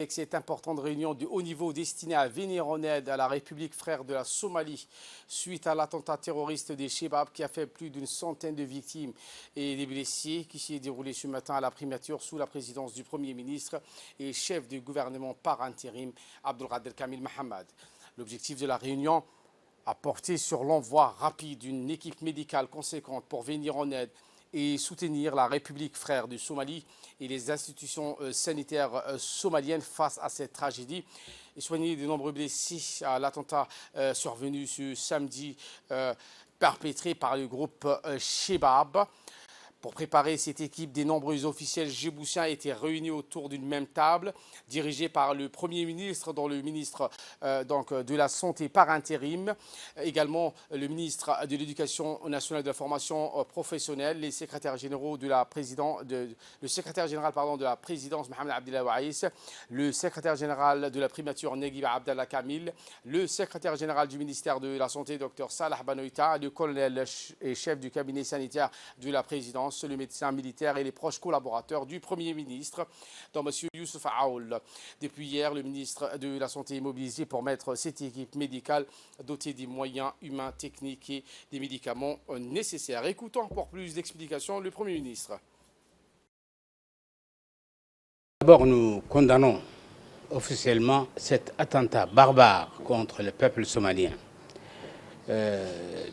Avec cette importante réunion de haut niveau destinée à venir en aide à la République frère de la Somalie suite à l'attentat terroriste des Chebab qui a fait plus d'une centaine de victimes et des blessés qui s'est déroulé ce matin à la primature sous la présidence du Premier ministre et chef du gouvernement par intérim Abdelkader Kamil Mohamed. L'objectif de la réunion a porté sur l'envoi rapide d'une équipe médicale conséquente pour venir en aide et soutenir la République frère de Somalie et les institutions sanitaires somaliennes face à cette tragédie et soigner de nombreux blessés à l'attentat survenu ce samedi perpétré par le groupe Chebab. Pour préparer cette équipe, des nombreux officiels djiboutiens étaient réunis autour d'une même table, dirigée par le Premier ministre, dont le ministre de la Santé par intérim, également le ministre de l'Éducation nationale et de la formation professionnelle, les secrétaires généraux de la le secrétaire général de la présidence, Mohamed Abdellah Waïs, le secrétaire général de la primature, Neguib Abdallah Kamil, le secrétaire général du ministère de la Santé, Dr Salah Banoïta, le colonel et chef du cabinet sanitaire de la présidence, le médecin militaire et les proches collaborateurs du Premier ministre, dont M. Youssouf Aoul. Depuis hier, le ministre de la Santé est mobilisé pour mettre cette équipe médicale dotée des moyens humains, techniques et des médicaments nécessaires. Écoutons pour plus d'explications le Premier ministre. D'abord, nous condamnons officiellement cet attentat barbare contre le peuple somalien,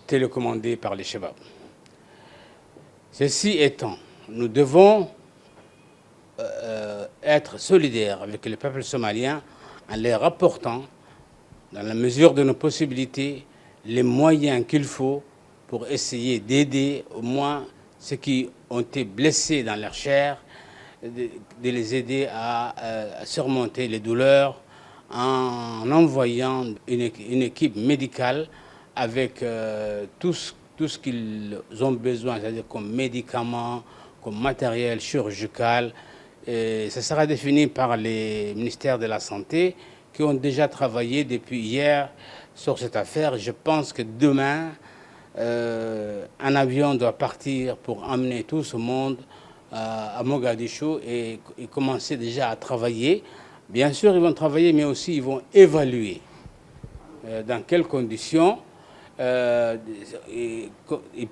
télécommandé par les Chebab. Ceci étant, nous devons être solidaires avec le peuple somalien en leur apportant, dans la mesure de nos possibilités, les moyens qu'il faut pour essayer d'aider au moins ceux qui ont été blessés dans leur chair, de les aider à surmonter les douleurs en envoyant une équipe médicale avec tout ce qu'ils ont besoin, c'est-à-dire comme médicaments, comme matériel chirurgical. Et ça sera défini par les ministères de la Santé qui ont déjà travaillé depuis hier sur cette affaire. Je pense que demain, un avion doit partir pour emmener tout ce monde à Mogadiscio et commencer déjà à travailler. Bien sûr, ils vont travailler, mais aussi ils vont évaluer dans quelles conditions ils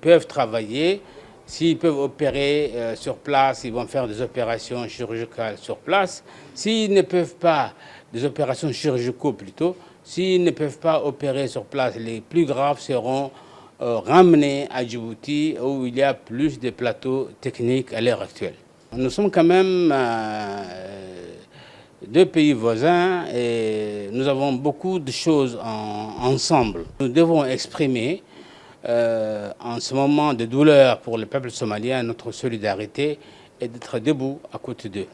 peuvent travailler. S'ils peuvent opérer sur place, ils vont faire des opérations chirurgicales sur place. S'ils ne peuvent pas, des opérations chirurgicales plutôt, s'ils ne peuvent pas opérer sur place, les plus graves seront ramenés à Djibouti où il y a plus de plateaux techniques à l'heure actuelle. Nous sommes quand même deux pays voisins et nous avons beaucoup de choses ensemble. Nous devons exprimer en ce moment de douleur pour le peuple somalien notre solidarité et d'être debout à côté d'eux.